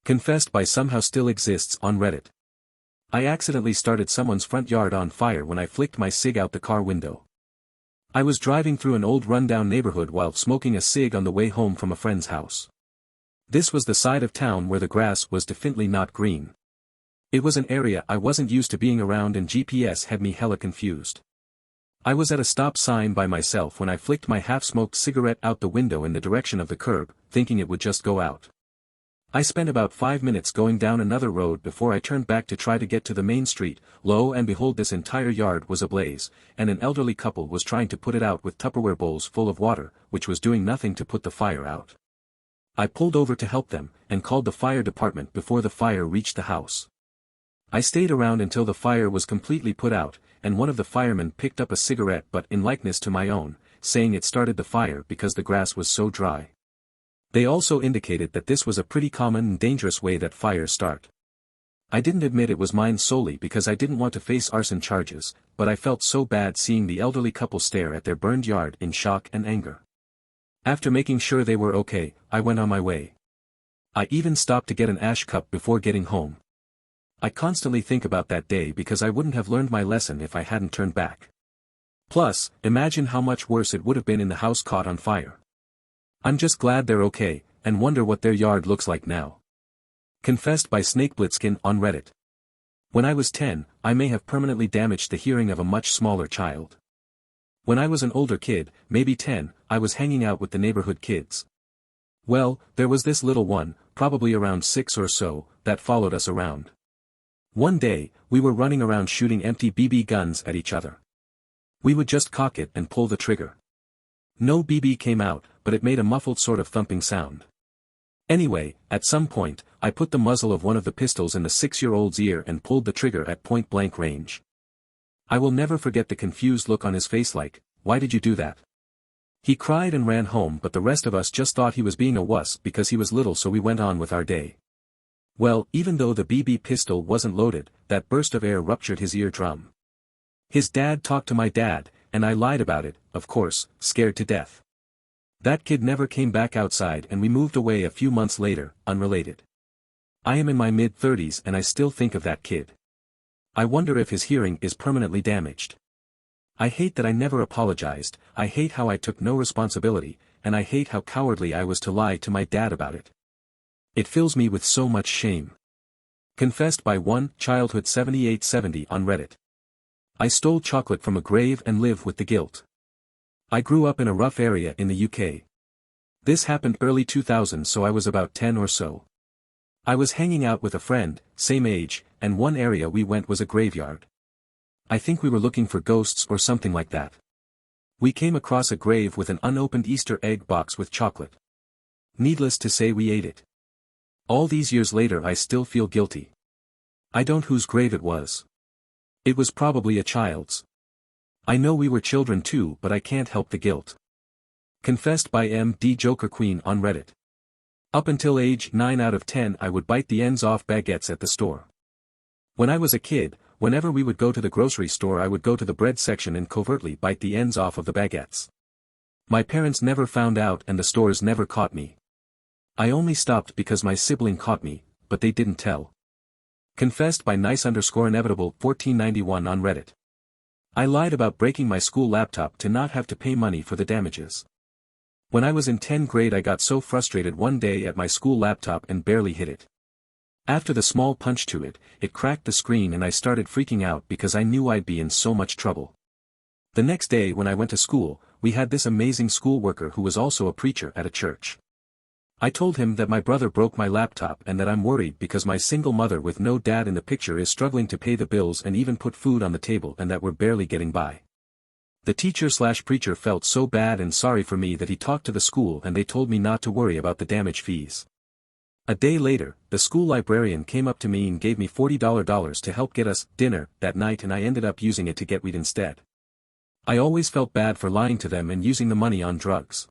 Confessed by somehow still exists on Reddit. I accidentally started someone's front yard on fire when I flicked my cig out the car window. I was driving through an old rundown neighborhood while smoking a cig on the way home from a friend's house. This was the side of town where the grass was definitely not green. It was an area I wasn't used to being around and GPS had me hella confused. I was at a stop sign by myself when I flicked my half-smoked cigarette out the window in the direction of the curb, thinking it would just go out. I spent about 5 minutes going down another road before I turned back to try to get to the main street. Lo and behold, this entire yard was ablaze, and an elderly couple was trying to put it out with Tupperware bowls full of water, which was doing nothing to put the fire out. I pulled over to help them, and called the fire department before the fire reached the house. I stayed around until the fire was completely put out, and one of the firemen picked up a cigarette but in likeness to my own, saying it started the fire because the grass was so dry. They also indicated that this was a pretty common and dangerous way that fires start. I didn't admit it was mine solely because I didn't want to face arson charges, but I felt so bad seeing the elderly couple stare at their burned yard in shock and anger. After making sure they were okay, I went on my way. I even stopped to get an ash cup before getting home. I constantly think about that day because I wouldn't have learned my lesson if I hadn't turned back. Plus, imagine how much worse it would have been in the house caught on fire. I'm just glad they're okay, and wonder what their yard looks like now. Confessed by Snakeblitzkin on Reddit. When I was 10, I may have permanently damaged the hearing of a much smaller child. When I was an older kid, maybe 10, I was hanging out with the neighborhood kids. Well, there was this little one, probably around 6 or so, that followed us around. One day, we were running around shooting empty BB guns at each other. We would just cock it and pull the trigger. No BB came out, but it made a muffled sort of thumping sound. Anyway, at some point, I put the muzzle of one of the pistols in the 6-year-old's ear and pulled the trigger at point-blank range. I will never forget the confused look on his face like, "Why did you do that?" He cried and ran home, but the rest of us just thought he was being a wuss because he was little, so we went on with our day. Well, even though the BB pistol wasn't loaded, that burst of air ruptured his eardrum. His dad talked to my dad, and I lied about it, of course, scared to death. That kid never came back outside and we moved away a few months later, unrelated. I am in my mid-30s and I still think of that kid. I wonder if his hearing is permanently damaged. I hate that I never apologized, I hate how I took no responsibility, and I hate how cowardly I was to lie to my dad about it. It fills me with so much shame. Confessed by one Childhood 7870 on Reddit. I stole chocolate from a grave and live with the guilt. I grew up in a rough area in the UK. This happened early 2000, so I was about 10 or so. I was hanging out with a friend, same age, and one area we went was a graveyard. I think we were looking for ghosts or something like that. We came across a grave with an unopened Easter egg box with chocolate. Needless to say, we ate it. All these years later I still feel guilty. I don't whose grave it was. It was probably a child's. I know we were children too, but I can't help the guilt. Confessed by MD Joker Queen on Reddit. Up until age 9 out of 10 I would bite the ends off baguettes at the store. When I was a kid, whenever we would go to the grocery store I would go to the bread section and covertly bite the ends off of the baguettes. My parents never found out and the stores never caught me. I only stopped because my sibling caught me, but they didn't tell. Confessed by nice_inevitable 1491 on Reddit. I lied about breaking my school laptop to not have to pay money for the damages. When I was in 10th grade I got so frustrated one day at my school laptop and barely hit it. After the small punch to it, it cracked the screen and I started freaking out because I knew I'd be in so much trouble. The next day when I went to school, we had this amazing school worker who was also a preacher at a church. I told him that my brother broke my laptop and that I'm worried because my single mother with no dad in the picture is struggling to pay the bills and even put food on the table and that we're barely getting by. The teacher/preacher felt so bad and sorry for me that he talked to the school and they told me not to worry about the damage fees. A day later, the school librarian came up to me and gave me $40 to help get us dinner that night, and I ended up using it to get weed instead. I always felt bad for lying to them and using the money on drugs.